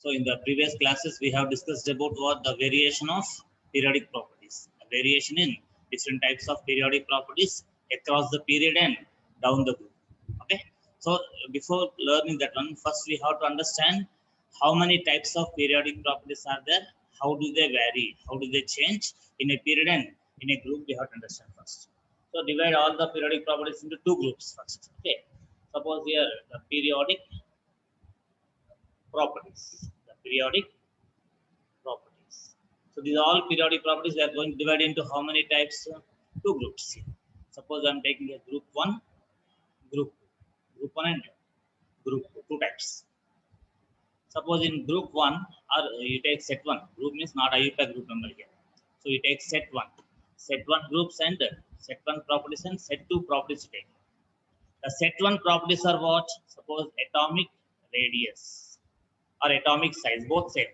So in the previous classes, we have discussed about what the variation of periodic properties, a variation in different types of periodic properties across the period and down the group. Okay. So before learning that one, first we have to understand how many types of periodic properties are there, how do they vary, how do they change in a period and in a group. We have to understand first. So divide all the periodic properties into two groups first. Okay. Suppose here the periodic properties. The periodic properties. So these are all periodic properties. We are going to divide into how many types? Two groups here. Suppose I am taking a group 1, group 2. Group 1 and group 2, two types. Suppose in group 1, or you take set 1. Group means not IUPAC group number here. So you take set 1. Set 1 groups and set 1 properties and set 2 properties you take. The set 1 properties are what? Suppose atomic radius or atomic size, both same.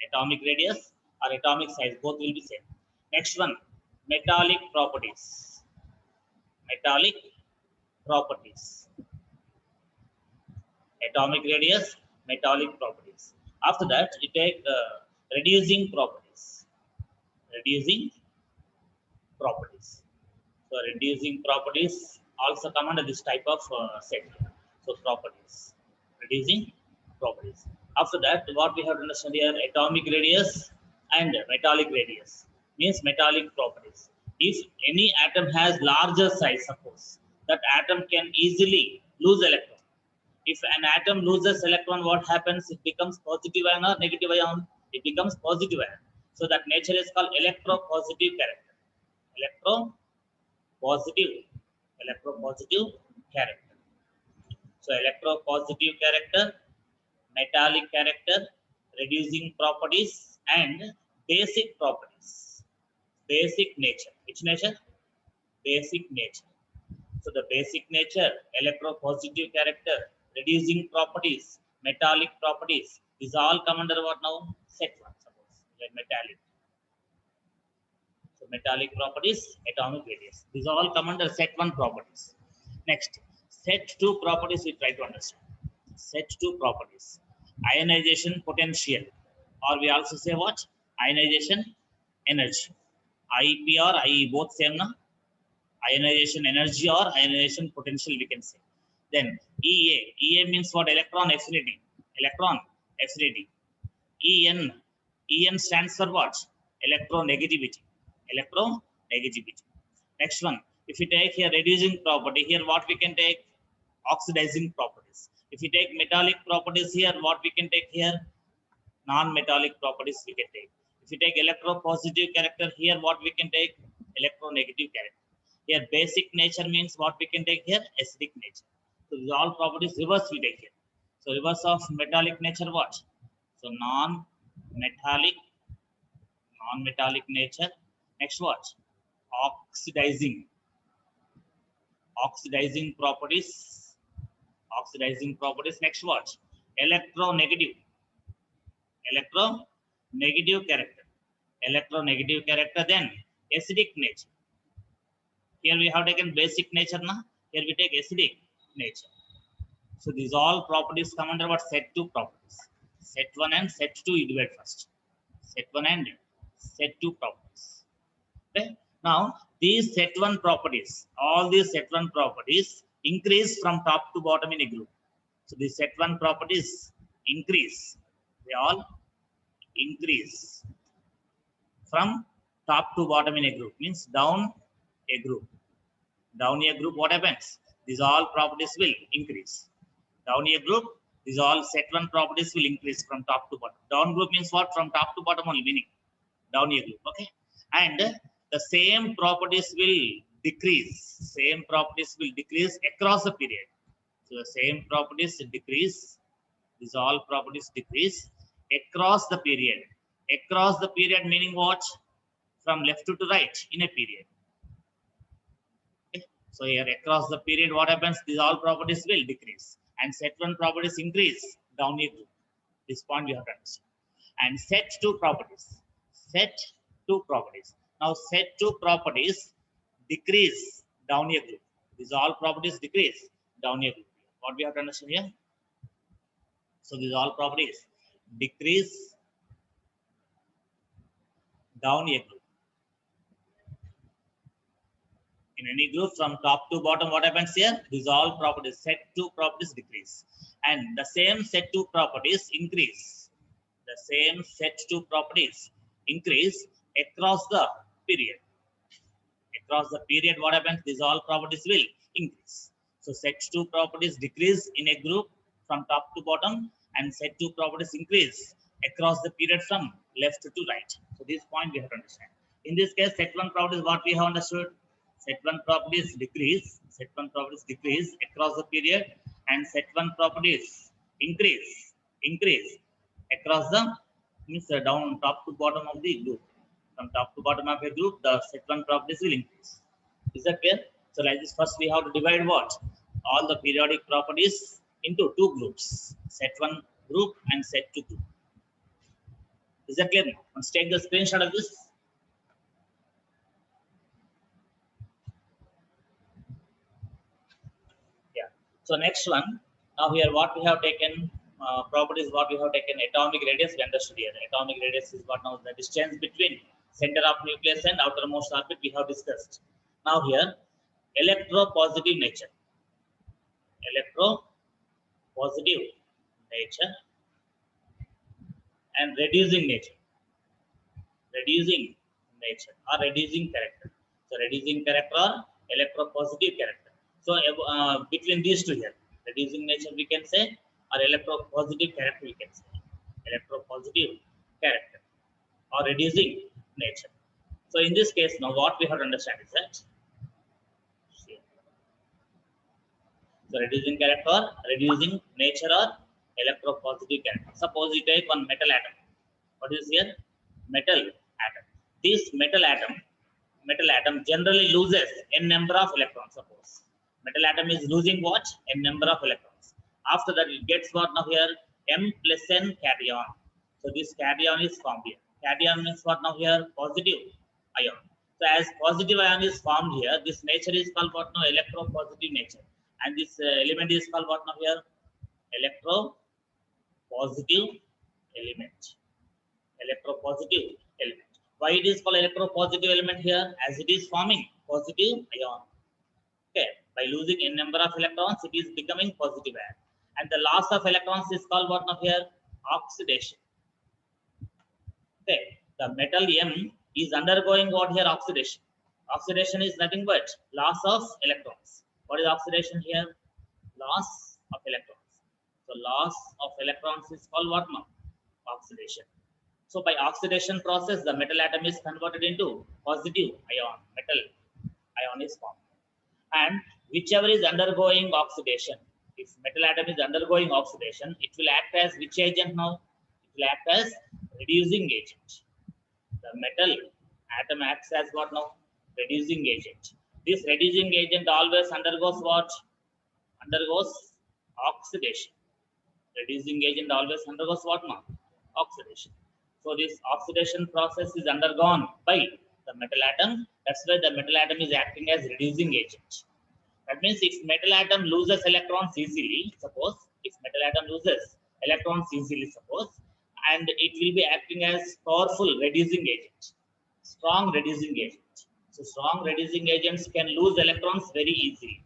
Atomic radius or atomic size, both will be same. Next one, metallic properties. Metallic properties. Atomic radius, metallic properties. After that, you take reducing properties. Reducing properties. So reducing properties also come under this type of set. So properties. Reducing properties. After that, what we have to understand here, atomic radius and metallic radius means metallic properties. If any atom has larger size, suppose that atom can easily lose electron. If an atom loses electron, what happens? It becomes positive ion or negative ion? It becomes positive ion. So that nature is called electropositive character. Electropositive character. So electropositive character, metallic character, reducing properties, and basic properties. Basic nature. Which nature? Basic nature. So the basic nature, electropositive character, reducing properties, metallic properties, these all come under what now? Set 1, suppose, like metallic. So metallic properties, atomic radius. These all come under set 1 properties. Next, set 2 properties we try to understand. Set 2 properties. Ionization potential, or we also say what? Ionization energy. IEP or IE, both same na? Ionization energy or ionization potential we can say. Then EA. EA means what? Electron affinity. Electron affinity. EN. EN stands for what? Electronegativity. Electronegativity. Next one. If we take here reducing property, here what we can take? Oxidizing properties. If we take metallic properties here, what we can take here? Non-metallic properties we can take. If we take electropositive character here, what we can take? Electronegative character. Here basic nature means what we can take here? Acidic nature. So these all properties reverse we take here. So reverse of metallic nature what? So non-metallic nature. Next what? Oxidizing properties. Oxidizing properties. Next what? Electronegative character. Electronegative character. Then acidic nature. Here we have taken basic nature na. Here we take acidic nature. So these all properties come under what? Set 2 properties. Set 1 and set 2 you divide first. Set 1 and set 2 properties. Okay. Now these set 1 properties, all these set 1 properties increase from top to bottom in a group. So these set 1 properties increase. They all increase from top to bottom in a group. Means down a group. Down a group, what happens? These all properties will increase. Down a group, these all set 1 properties will increase from top to bottom. Down group means what? From top to bottom only, meaning down a group. Okay. And the same properties will decrease. Same properties will decrease across the period. So the same properties decrease. These all properties decrease across the period. Across the period meaning what? From left to right in a period. So here across the period, what happens? These all properties will decrease. And set 1 properties increase down a group. This point we have to understand. And set 2 properties. Set 2 properties. Now set 2 properties decrease down a group. These all properties decrease down a group. What we have to understand here? So these all properties decrease down a group. In any group from top to bottom, what happens here? These all properties, set 2 properties decrease. And the same set 2 properties increase. The same set 2 properties increase across the period. Across the period, what happens? These all properties will increase. So set 2 properties decrease in a group from top to bottom, and set 2 properties increase across the period from left to right. So this point we have to understand. In this case, set 1 properties, what we have understood? Set 1 properties decrease. Set 1 properties decrease across the period, and set 1 properties increase across the means down top to bottom of the group. From top to bottom of a group, the set 1 properties will increase. Is that clear? So like this, first we have to divide what? All the periodic properties into 2 groups. Set 1 group and set 2 group. Is that clear? Let's take the screenshot of this. Yeah. So next one. Now here what we have taken, properties what we have taken, atomic radius we understood here. Atomic radius is what now the distance between center of nucleus and outermost orbit we have discussed. Now here, electropositive nature. Electropositive nature and reducing nature. Reducing nature or reducing character. So reducing character or electropositive character. So between these two here, reducing nature we can say, or electropositive character we can say. Electropositive character or reducing nature. So in this case, now what we have to understand is that, so reducing character, reducing nature or electropositive character. Suppose you take one metal atom. What is here? Metal atom. This metal atom generally loses n number of electrons. Suppose metal atom is losing what? N number of electrons. After that, it gets what now here? M plus n cation. So this cation is formed here. Cation means what now here? Positive ion. So as positive ion is formed here, this nature is called what now? Electropositive nature. And this element is called what now here? Electropositive element. Electropositive element. Why it is called electropositive element here? As it is forming positive ion. Okay, by losing n number of electrons, it is becoming positive ion. And the loss of electrons is called what now here? Oxidation. Okay, the metal M is undergoing what here? Oxidation. Oxidation is nothing but loss of electrons. What is oxidation here? Loss of electrons. So loss of electrons is called what now? Oxidation. So by oxidation process, the metal atom is converted into positive ion. Metal ion is formed. And whichever is undergoing oxidation, if metal atom is undergoing oxidation, it will act as which agent now? It will act as reducing agent. The metal atom acts as what now? Reducing agent. This reducing agent always undergoes what? Undergoes oxidation. Reducing agent always undergoes what now? Oxidation. So this oxidation process is undergone by the metal atom. That's why the metal atom is acting as reducing agent. That means if metal atom loses electrons easily, suppose, if metal atom loses electrons easily, suppose, and it will be acting as powerful reducing agent, strong reducing agent. So strong reducing agents can lose electrons very easily.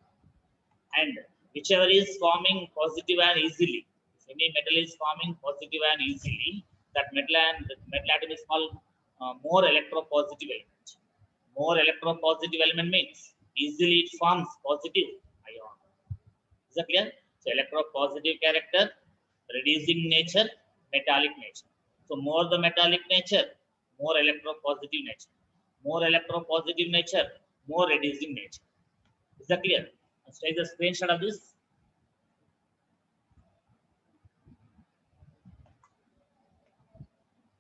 And whichever is forming positive ion easily, if any metal is forming positive ion easily, that metal atom is called more electropositive element. More electropositive element means easily it forms positive ion. Is that clear? So electropositive character, reducing nature, metallic nature. So more the metallic nature, more electropositive nature. More electropositive nature, more reducing nature. Is that clear? Let's take the screenshot of this.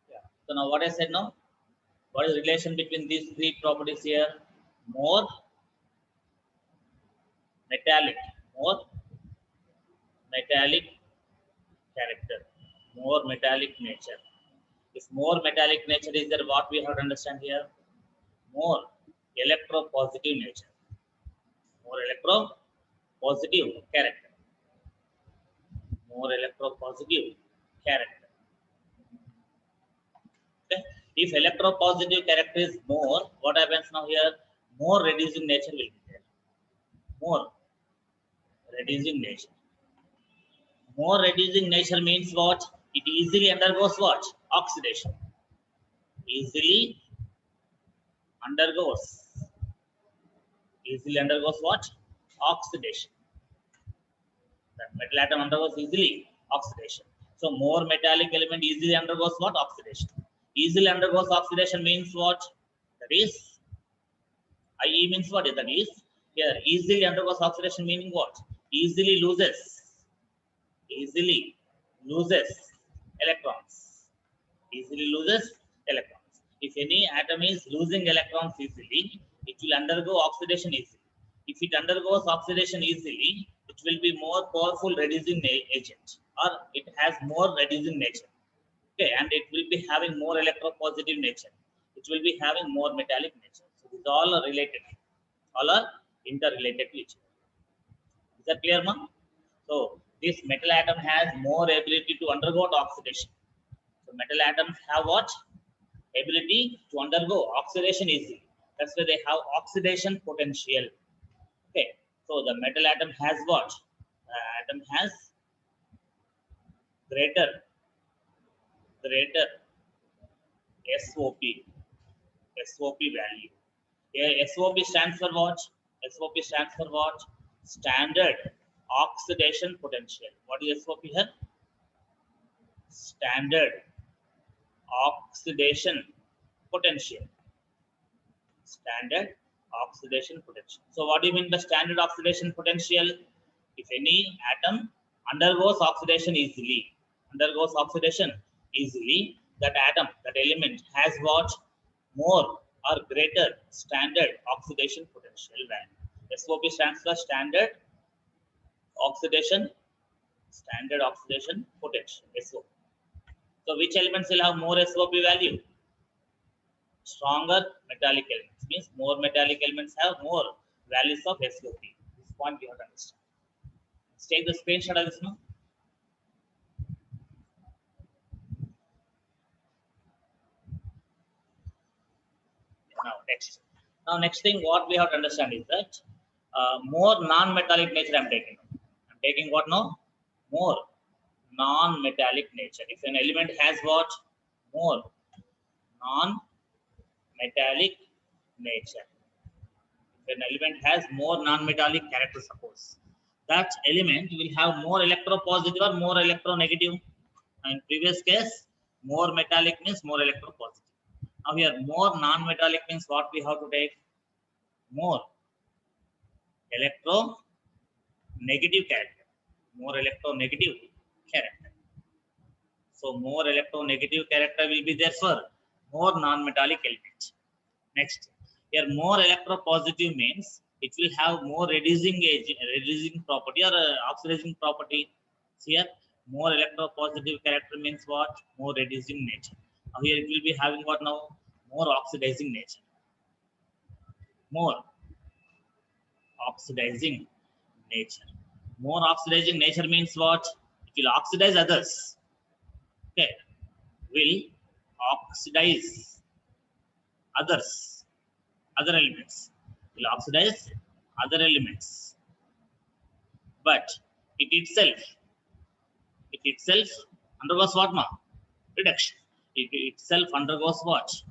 Yeah. So now what I said now? What is the relation between these 3 properties here? More metallic character, more metallic nature. If more metallic nature is there, what we have to understand here? More electropositive nature, more electropositive character, more electropositive character. If electropositive character is more, what happens now here? More reducing nature will be there. More reducing nature. More reducing nature means what? It easily undergoes what? Oxidation. Easily undergoes. Easily undergoes what? Oxidation. The metal atom undergoes easily oxidation. So more metallic element easily undergoes what? Oxidation. Easily undergoes oxidation means what? That is, IE means what? That is, here easily undergoes oxidation meaning what? Easily loses electrons. Easily loses electrons. If any atom is losing electrons easily, it will undergo oxidation easily. If it undergoes oxidation easily, it will be more powerful reducing agent, or it has more reducing nature. Okay, and it will be having more electropositive nature. It will be having more metallic nature. So these all are related. All are interrelated to each other. Is that clear, ma'am? So this metal atom has more ability to undergo oxidation. So metal atoms have what? Ability to undergo oxidation easily. That's why they have oxidation potential. Okay. So the metal atom has what? Atom has greater SOP value. Yeah, SOP stands for what? SOP stands for what? Standard oxidation potential. What is SOP here? Standard oxidation potential. Standard oxidation potential. So what do you mean by standard oxidation potential? If any atom undergoes oxidation easily, that atom, that element has what? More or greater standard oxidation potential value. SOP stands for oxidation, standard oxidation potential, SOP. So which elements will have more SOP value? Stronger metallic elements, means more metallic elements have more values of SOP. This point we have to understand. Let's take the screenshot of this now. Next thing what we have to understand is that more non-metallic nature I'm taking. I'm taking what now? More non-metallic nature. If an element has what? More non-metallic nature. If an element has more non-metallic character, suppose that element will have more electropositive or more electronegative. In previous case, more metallic means more electropositive. Now here, more non-metallic means what we have to take? More electronegative character. More electronegative character. So more electronegative character will be there for more non-metallic element. Next, here more electropositive means it will have more reducing property or oxidizing property. So here more electropositive character means what? More reducing nature. Now here it will be having what now? More oxidizing nature. More oxidizing nature. More oxidizing nature means what? It will oxidize others. Okay, will oxidize others, other elements. Will oxidize other elements. But it itself undergoes what now? Reduction. It itself undergoes what?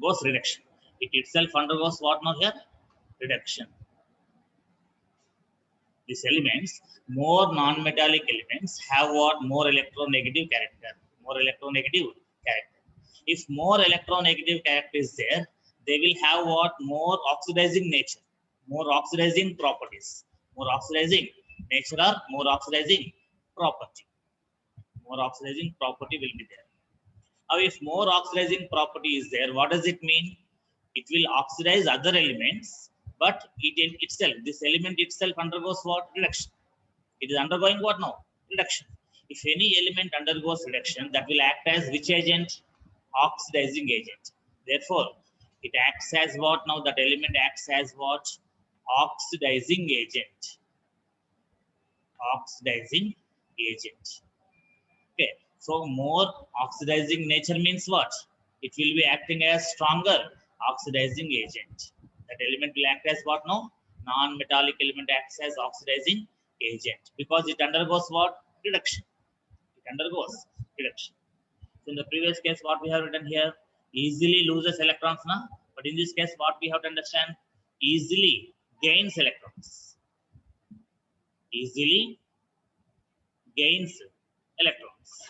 Goes reduction. It itself undergoes what now here? Reduction. These elements, more non-metallic elements, have what? More electronegative character. More electronegative character. If more electronegative character is there, they will have what? More oxidizing nature, more oxidizing properties, more oxidizing nature or more oxidizing property. More oxidizing property will be there. Now, if more oxidizing property is there, what does it mean? It will oxidize other elements, but it itself, this element itself undergoes what? Reduction. It is undergoing what now? Reduction. If any element undergoes reduction, that will act as which agent? Oxidizing agent. Therefore, it acts as what now? That element acts as what? Oxidizing agent. Oxidizing agent. Okay. So more oxidizing nature means what? It will be acting as stronger oxidizing agent. That element will act as what? No, non-metallic element acts as oxidizing agent because it undergoes what? Reduction. It undergoes reduction. So in the previous case, what we have written here, easily loses electrons, na? But in this case, what we have to understand, easily gains electrons. Easily gains electrons.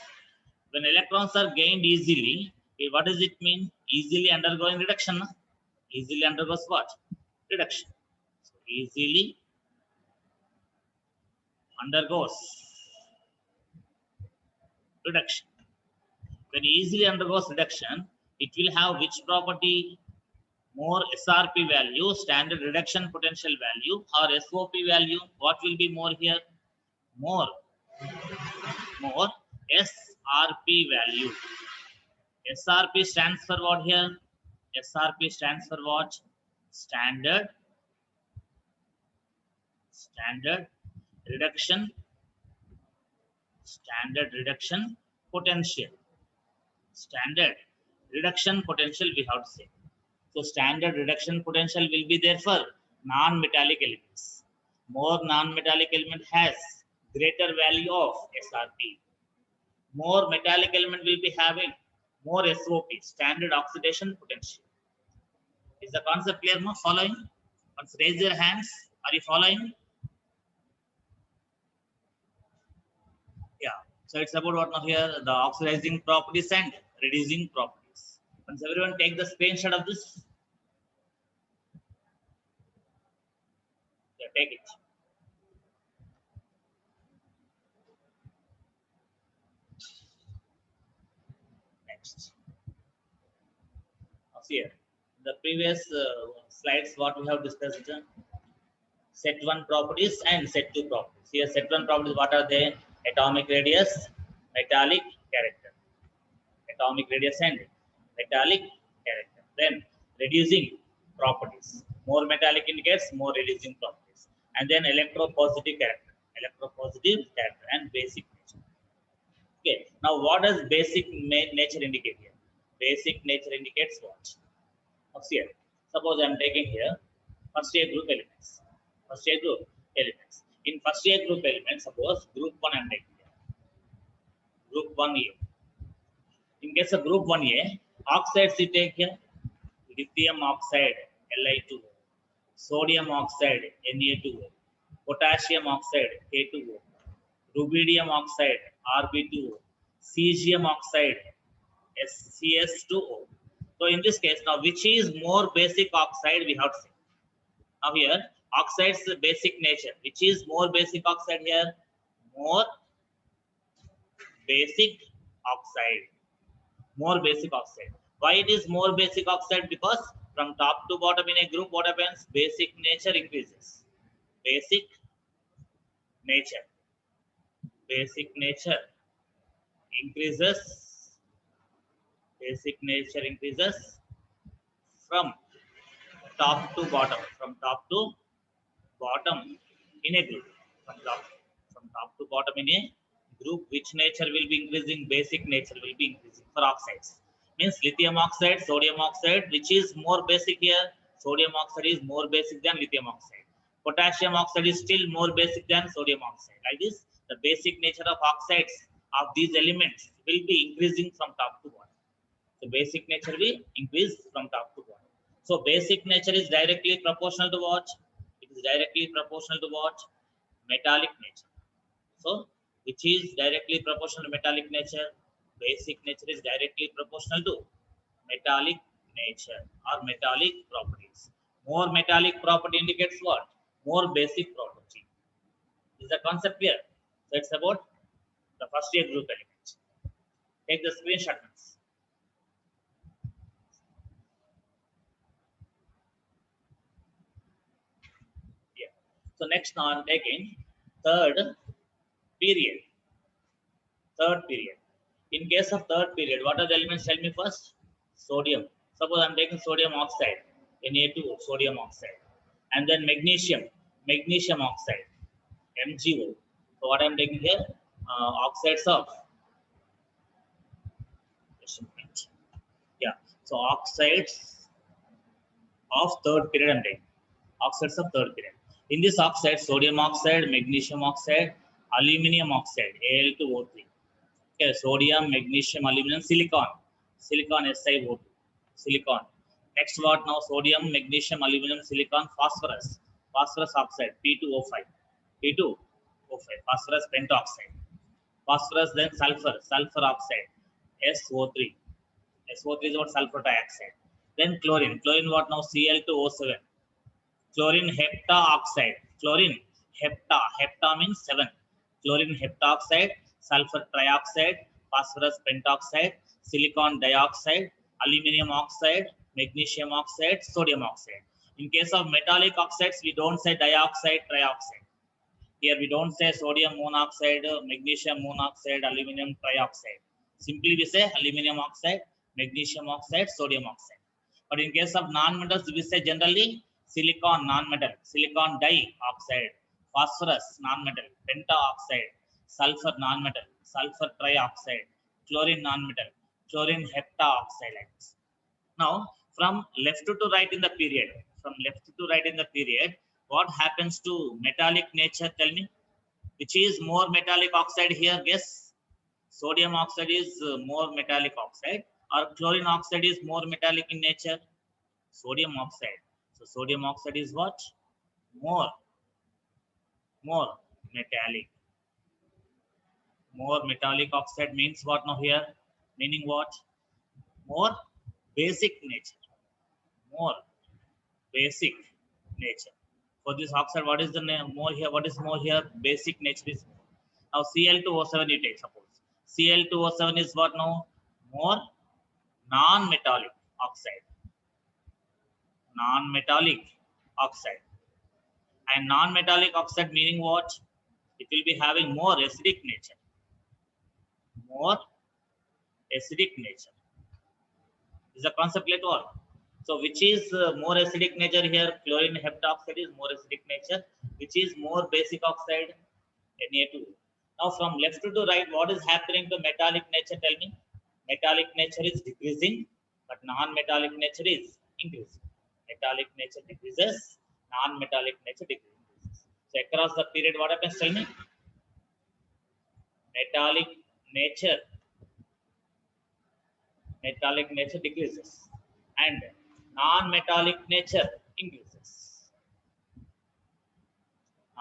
When electrons are gained easily, what does it mean? Easily undergoing reduction. Na? Easily undergoes what? Reduction. So easily undergoes reduction. When easily undergoes reduction, it will have which property? More SRP value, standard reduction potential value, or SOP value. What will be more here? More SRP value. SRP stands for what here? SRP stands for what? Standard reduction potential. Standard reduction potential we have to say. So standard reduction potential will be there for non-metallic elements. More non-metallic element has greater value of SRP. More metallic element will be having more SOP, standard oxidation potential. Is the concept clear now? Following? Once raise your hands. Are you following? Yeah. So it's about what now here? The oxidizing properties and reducing properties. Once everyone take the screenshot of this. Yeah, take it. Next. Here, the previous slides, what we have discussed, set 1 properties and set 2 properties. Here, set 1 properties, what are they? Atomic radius, metallic character. Atomic radius and metallic character. Then, reducing properties. More metallic indicates more reducing properties. And then, electropositive character. Electropositive character and basic nature. Okay, now what does basic nature indicate here? Basic nature indicates what? Of here. Suppose I am taking here first year group elements. First year group elements. In first year group elements, suppose group 1 I am taking here. Group 1A. In case of group 1A, oxides you take here. Lithium oxide, Li2O. Sodium oxide, Na2O. Potassium oxide, K2O. Rubidium oxide, Rb2O. Cesium oxide, CS2O. So in this case, now which is more basic oxide we have to say. Now here, oxide's basic nature. Which is more basic oxide here? More basic oxide. More basic oxide. Why it is more basic oxide? Because from top to bottom in a group, what happens? Basic nature increases. Basic nature. Basic nature increases. Basic nature increases from top to bottom. From top to bottom in a group. From top to bottom in a group, which nature will be increasing? Basic nature will be increasing for oxides. Means lithium oxide, sodium oxide, which is more basic here. Sodium oxide is more basic than lithium oxide. Potassium oxide is still more basic than sodium oxide. Like this, the basic nature of oxides of these elements will be increasing from top to bottom. So basic nature will increase from top to bottom. So basic nature is directly proportional to what? It is directly proportional to what? Metallic nature. So which is directly proportional to metallic nature? Basic nature is directly proportional to metallic nature or metallic properties. More metallic property indicates what? More basic property. Is the concept clear? So it's about the first year group element. Take the screenshot. Yeah. So next now I'm taking third period. Third period. In case of third period, what are the elements? Tell me first. Sodium. Suppose I'm taking sodium oxide, Na2O, sodium oxide, and then magnesium oxide, MgO. So what I'm taking here? Oxides of So oxides of third period I'm taking. Oxides of third period. In this oxide, sodium oxide, magnesium oxide, aluminum oxide, Al2O3. Okay, sodium, magnesium, aluminum, silicon. Silicon SiO2. Silicon. Next what now? Sodium, magnesium, aluminum, silicon, phosphorus. Phosphorus oxide, P2O5. P2O5. Phosphorus pentoxide. Phosphorus, then sulfur. Sulfur oxide, SO3. SO3 is what? Sulfur dioxide. Then chlorine. Chlorine what now? Cl2O7. Chlorine heptaoxide. Chlorine hepta. Hepta means 7. Chlorine heptaoxide, sulfur trioxide, phosphorus pentoxide, silicon dioxide, aluminum oxide, magnesium oxide, sodium oxide. In case of metallic oxides, we don't say dioxide, trioxide. Here we don't say sodium monoxide, magnesium monoxide, aluminum trioxide. Simply we say aluminum oxide, magnesium oxide, sodium oxide. But in case of non-metals, we say generally silicon non-metal, silicon dioxide, phosphorus non-metal, pentaoxide, sulfur non-metal, sulfur trioxide, chlorine non-metal, chlorine heptaoxide like this. Now, from left to right in the period, what happens to metallic nature? Tell me, which is more metallic oxide here? Guess. Sodium oxide is more metallic oxide, or chlorine oxide is more metallic in nature? Sodium oxide. So sodium oxide is what? More metallic. More metallic oxide means what now here? Meaning what? More basic nature. More basic nature. For this oxide, what is the name? More here? What is more here? Basic nature is more. Now Cl2O7 you take, suppose. Cl2O7 is what now? More non-metallic oxide. Non-metallic oxide. And non-metallic oxide meaning what? It will be having more acidic nature. More acidic nature. This is a concept later on. So which is more acidic nature here? Chlorine heptaoxide is more acidic nature. Which is more basic oxide? Na2. Now from left to right, what is happening to metallic nature? Tell me. Metallic nature is decreasing, but non-metallic nature is increasing. Metallic nature decreases, non-metallic nature decreases. So across the period, what happens? Tell me. Metallic nature decreases and non-metallic nature increases.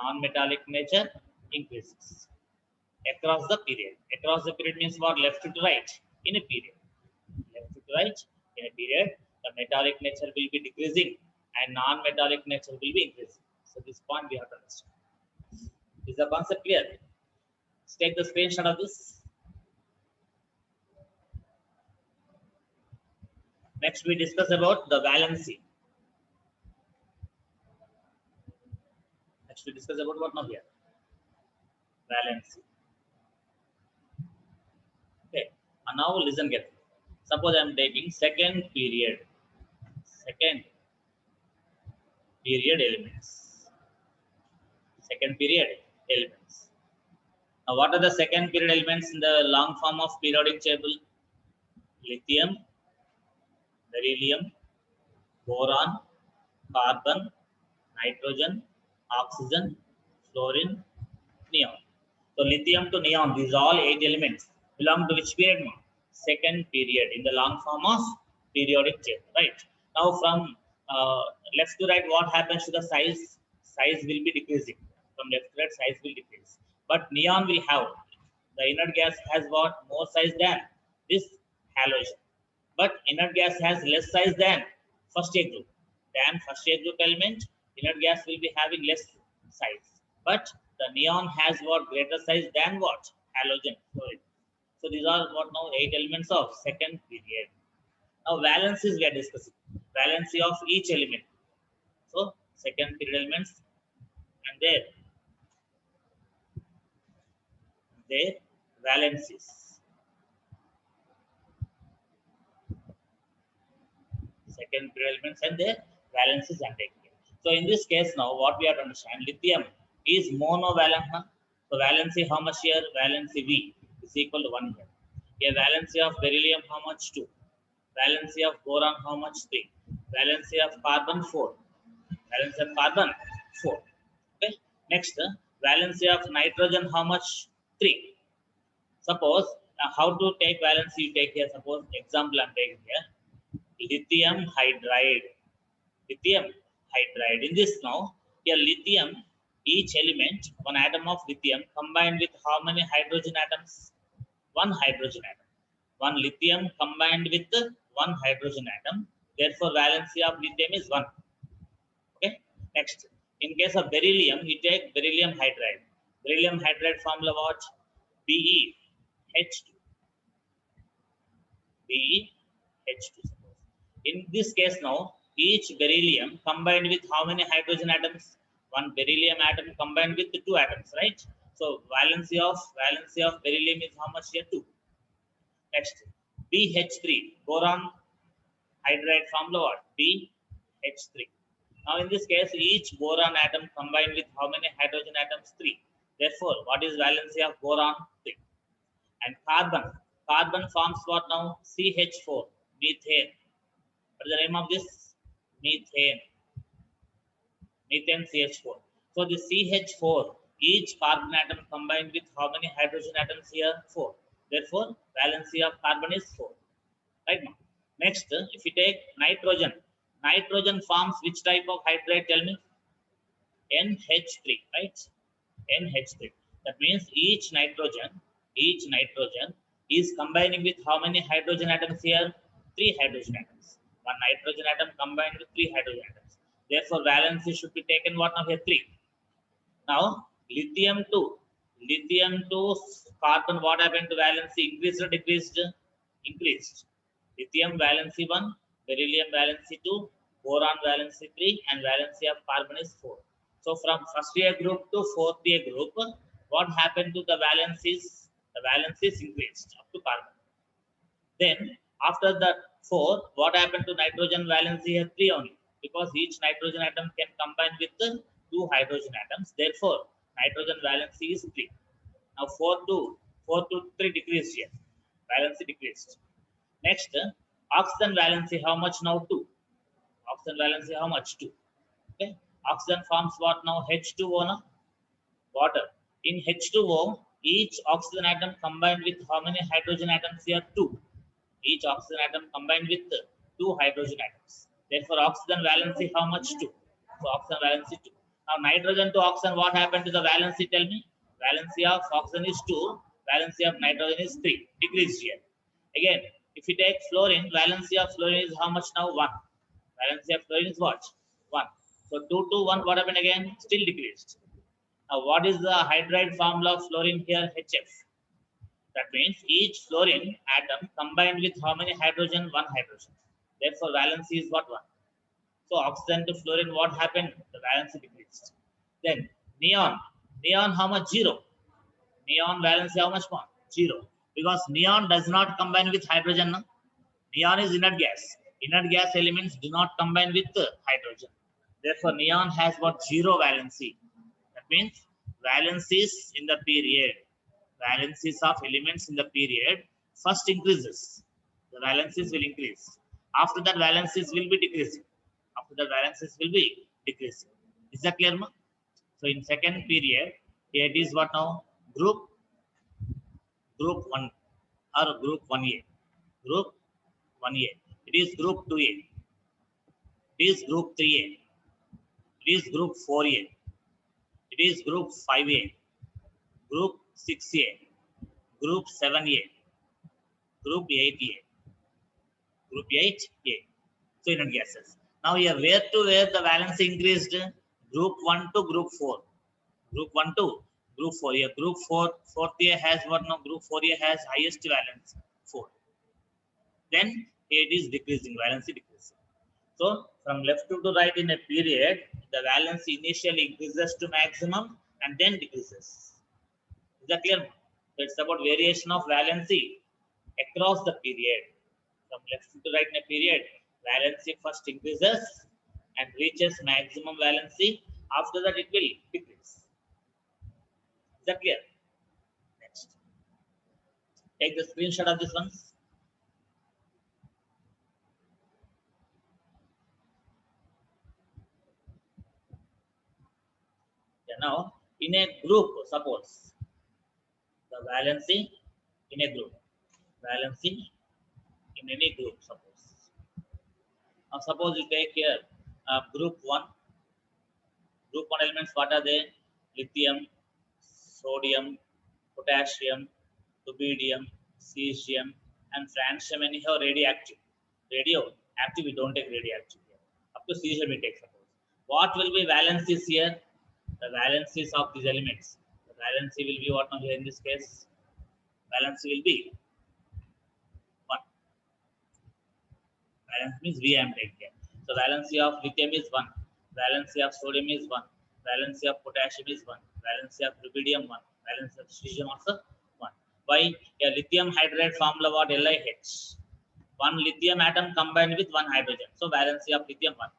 Non-metallic nature increases across the period. Across the period means what? Left to right in a period. Left to right in a period, the metallic nature will be decreasing and non-metallic nature will be increasing. So this point we have to understand. Is the concept clear? Let's take the screenshot of this. Next, we discuss about the valency. Next, we discuss about what now here? Valency. Okay. And now listen carefully. Suppose I am taking second period elements. Second period elements. Now, what are the second period elements in the long form of periodic table? Lithium, beryllium, boron, carbon, nitrogen, oxygen, fluorine, neon. So lithium to neon, these all 8 elements belong to which period? Second period in the long form of periodic table, right? Now from left to right, what happens to the size? Size will be decreasing. From left to right, size will decrease. But neon will have, the inert gas has what? More size than this halogen. But inert gas has less size than first A group. Than first A group element, inert gas will be having less size. But the neon has what? Greater size than what? Halogen. Sorry. So these are what now? 8 elements of second period. Now valencies we are discussing. Valency of each element. So second period elements and their valencies. Second period elements and their valencies and taken. So in this case now, what we have to understand, lithium is monovalent. So valency how much here? Valency V is equal to 1 here. A valency of beryllium how much? 2. Valency of boron how much? 3. Valency of carbon 4. Valency of carbon 4. Okay. Next, valency of nitrogen how much? 3. Suppose how to take valency, you take here. Suppose example I'm taking here. Lithium hydride. Lithium hydride. In this now, here lithium, each element, one atom of lithium combined with how many hydrogen atoms? One hydrogen atom. One lithium combined with one hydrogen atom. Therefore, valency of lithium is 1. Okay. Next, in case of beryllium, you take beryllium hydride. Beryllium hydride formula what? BeH2. BeH2. In this case now, each beryllium combined with how many hydrogen atoms? One beryllium atom combined with the 2 atoms, right? So valency of beryllium is how much here? 2. Next, BH3, boron hydride formula what? BH3. Now in this case, each boron atom combined with how many hydrogen atoms? 3. Therefore, what is valency of boron? 3. And carbon. Carbon forms what now? CH4, methane. What is the name of this? Methane. Methane CH4. So the CH4, each carbon atom combined with how many hydrogen atoms here? 4. Therefore, valency of carbon is 4. Right now. Next, if you take nitrogen, nitrogen forms which type of hydride? Tell me. NH3, right? NH3. That means each nitrogen is combining with how many hydrogen atoms here? 3 hydrogen atoms. One nitrogen atom combined with 3 hydrogen atoms. Therefore, valency should be taken what now here? 3. Now, lithium 2 carbon, what happened to valency? Increased or decreased? Increased. Lithium valency 1, beryllium valency 2, boron valency 3, and valency of carbon is 4. So from first year group to fourth year group, what happened to the valencies? The valencies increased up to carbon. Then after the 4, what happened to nitrogen valency here? 3 only, because each nitrogen atom can combine with the 2 hydrogen atoms. Therefore, nitrogen valency is 3. Now 4 to 3 decreased here. Valency decreased. Next, oxygen valency how much now? 2. Oxygen valency how much? 2. Okay. Oxygen forms what now? H2O now? Water. In H2O, each oxygen atom combined with how many hydrogen atoms here? 2. Each oxygen atom combined with 2 hydrogen atoms. Therefore, oxygen valency how much? 2. So oxygen valency 2. Now nitrogen to oxygen, what happened to the valency? Tell me. Valency of oxygen is 2. Valency of nitrogen is 3. Decreased here. Again, if you take fluorine, valency of fluorine is how much now? 1. Valency of fluorine is what? 1. So 2 to 1, what happened again? Still decreased. Now what is the hydride formula of fluorine here? HF. That means each fluorine atom combined with how many hydrogen? 1 hydrogen. Therefore, valency is what? 1. So oxygen to fluorine, what happened? The valency decreased. Then neon. Neon how much? 0. Neon valency how much? 1. 0. Because neon does not combine with hydrogen. No? Neon is inert gas. Inert gas elements do not combine with hydrogen. Therefore, neon has what? 0 valency. That means valencies in the period, valencies of elements in the period first increases. The valencies will increase. After that, valencies will be decreasing. After that, valencies will be decreasing. Is that clear, ma? So in second period, it is what now? Group 1 or group 1A. Group 1A. It is group 2A. It is group 3A. It is group 4A. It is group 5A. Group 6A. Group 7A. Group 8A. Group 8A. So inert gases. Now here, where to where the valence increased? Group 1 to group 4. Group 1 to group 4. Here, group 4, 4A has what now? Group 4A has highest valence, 4. Then it is decreasing, valency decreasing. So from left to right in a period, the valence initially increases to maximum and then decreases. Is that clear? So it's about variation of valency across the period. From left to right in a period, valency first increases and reaches maximum valency. After that, it will decrease. Is that clear? Next. Take the screenshot of this one. Now, in a group, suppose the valency in a group, valency in any group, suppose. Now, suppose you take here group 1. Group 1 elements, what are they? Lithium, sodium, potassium, rubidium, cesium, and francium. Anyhow, radioactive. Radioactive, we don't take radioactive here. Up to cesium we take, suppose. What will be valencies here? The valencies of these elements. The valency will be what now here in this case? Valency will be 1. Valence means V I am taking here. So valency of lithium is 1. Valency of sodium is 1. Valency of potassium is 1. Valency of rubidium 1. Valency of cesium also 1. Why? A lithium hydride formula what? LiH. One lithium atom combined with one hydrogen. So valency of lithium 1.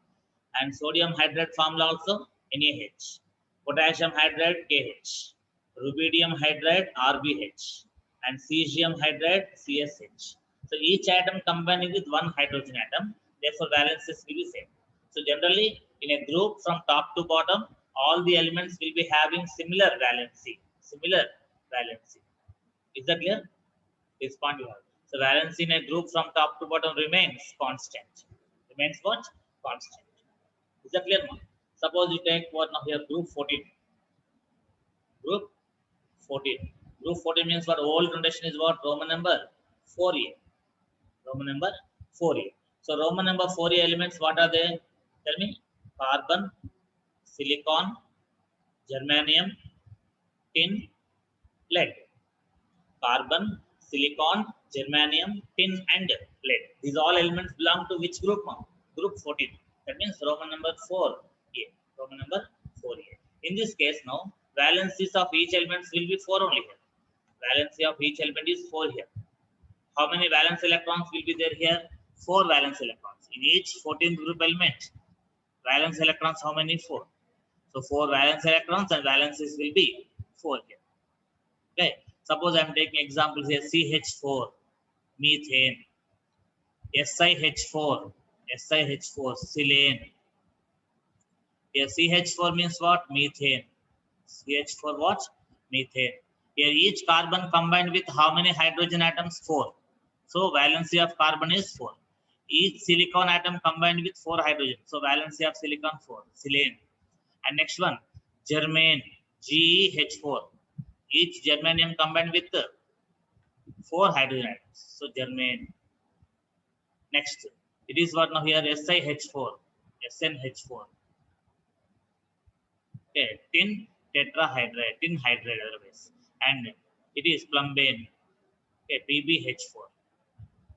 And sodium hydride formula also NaH. Potassium hydride KH. Rubidium hydride RBH. And cesium hydride CSH. So each atom combining with one hydrogen atom, therefore valencies will be same. So generally, in a group from top to bottom, all the elements will be having similar valency. Similar valency. Is that clear? This point you have. So valency in a group from top to bottom remains constant. Remains what? Constant. Is that clear now? Suppose you take what now here? Group 14. Group 14. Group 14 means what? Old notation is what? Roman number 4A. Roman number 4A. So Roman number 4A elements, what are they? Tell me. Carbon, silicon, germanium, tin, lead. Carbon, silicon, germanium, tin, and lead. These all elements belong to which group now? Group 14. That means Roman number 4A. Roman number 4A. In this case now, valencies of each element will be 4 only here. Valency of each element is 4 here. How many valence electrons will be there here? 4 valence electrons. In each 14th group element, valence electrons, how many? 4. So 4 valence electrons and valencies will be 4 here. Okay. Suppose I am taking examples here. CH4, methane. SiH4, silane. Here CH4 means what? Methane. CH4 what? Methane. Here each carbon combined with how many hydrogen atoms? 4. So valency of carbon is 4. Each silicon atom combined with 4 hydrogen. So valency of silicon 4. Silane. And next one, germane. GeH4. Each germanium combined with 4 hydrogen atoms. So germane. Next, it is what now here? SiH4. SnH4. Okay, tin tetrahydride, tin hydride otherwise. And it is plumbane. Okay, PbH4.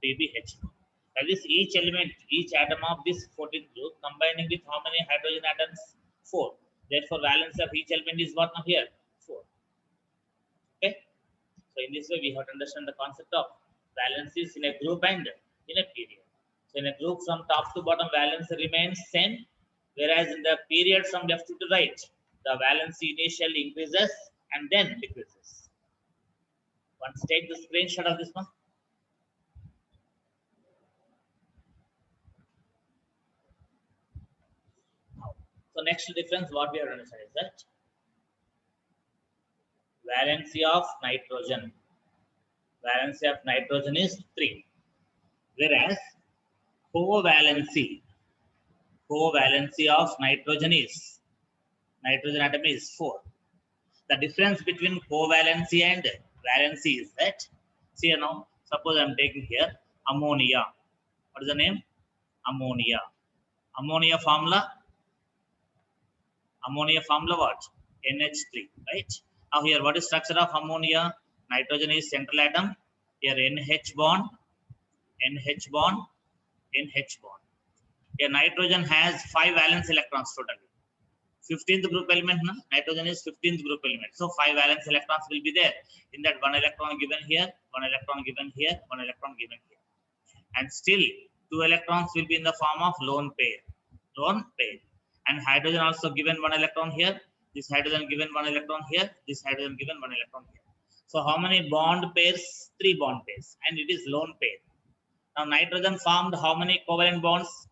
PbH4. That is each element, each atom of this 14th group combining with how many hydrogen atoms? 4. Therefore, valence of each element is what now here? 4. Okay. So in this way, we have to understand the concept of valencies in a group and in a period. So in a group from top to bottom, valence remains same, whereas in the period from left to right, the valency initially increases and then decreases. Once take the screenshot of this one. So next difference, what we have to understand is that valency of nitrogen. Valency of nitrogen is 3, whereas covalency of nitrogen atom is 4. The difference between covalency and valency is that, see you know, suppose I am taking here ammonia. What is the name? Ammonia. Ammonia formula what? NH3, right? Now here, what is structure of ammonia? Nitrogen is central atom. Here NH bond. Here nitrogen has 5 valence electrons totally. 15th group element, no? Nitrogen is 15th group element. So 5 valence electrons will be there. In that, 1 electron given here, 1 electron given here, 1 electron given here. And still 2 electrons will be in the form of lone pair. And hydrogen also given 1 electron here. This hydrogen given 1 electron here. This hydrogen given 1 electron here. So how many bond pairs? 3 bond pairs. And it is lone pair. Now nitrogen formed how many covalent bonds?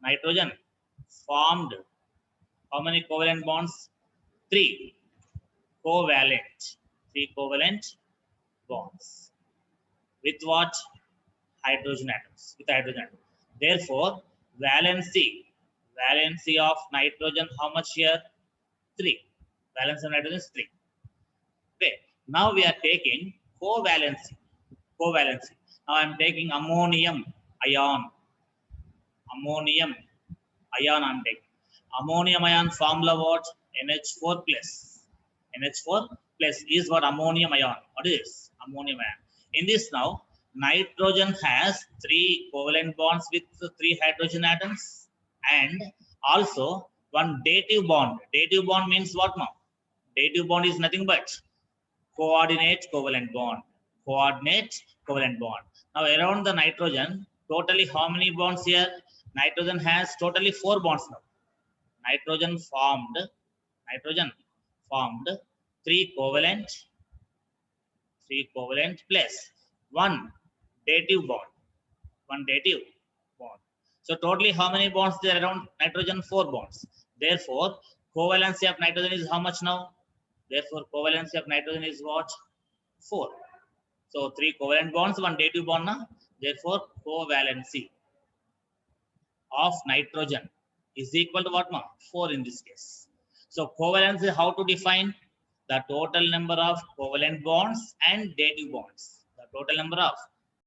Nitrogen formed how many covalent bonds? 3 covalent, 3 covalent bonds with what? Hydrogen atoms, with hydrogen atoms. Therefore, valency of nitrogen, how much here? 3. Valence of nitrogen is 3. Okay. Now we are taking covalency. Covalency. Now I am taking ammonium ion. Ammonium ion I am taking. Ammonium ion formula what? NH4 plus. NH4 plus is what? Ammonium ion. What is this? Ammonium ion. In this now, nitrogen has 3 covalent bonds with 3 hydrogen atoms and also one dative bond. Dative bond means what now? Dative bond is nothing but coordinate covalent bond. Coordinate covalent bond. Now around the nitrogen, totally how many bonds here? Nitrogen has totally 4 bonds now. Nitrogen formed 3 covalent plus 1 dative bond. 1 dative bond. So totally how many bonds there around nitrogen? 4 bonds. Therefore, covalency of nitrogen is how much now? Therefore, covalency of nitrogen is what? 4. So 3 covalent bonds, 1 dative bond now. Therefore, covalency of nitrogen is equal to what now? 4 in this case. So covalency, how to define? The total number of covalent bonds and dative bonds. The total number of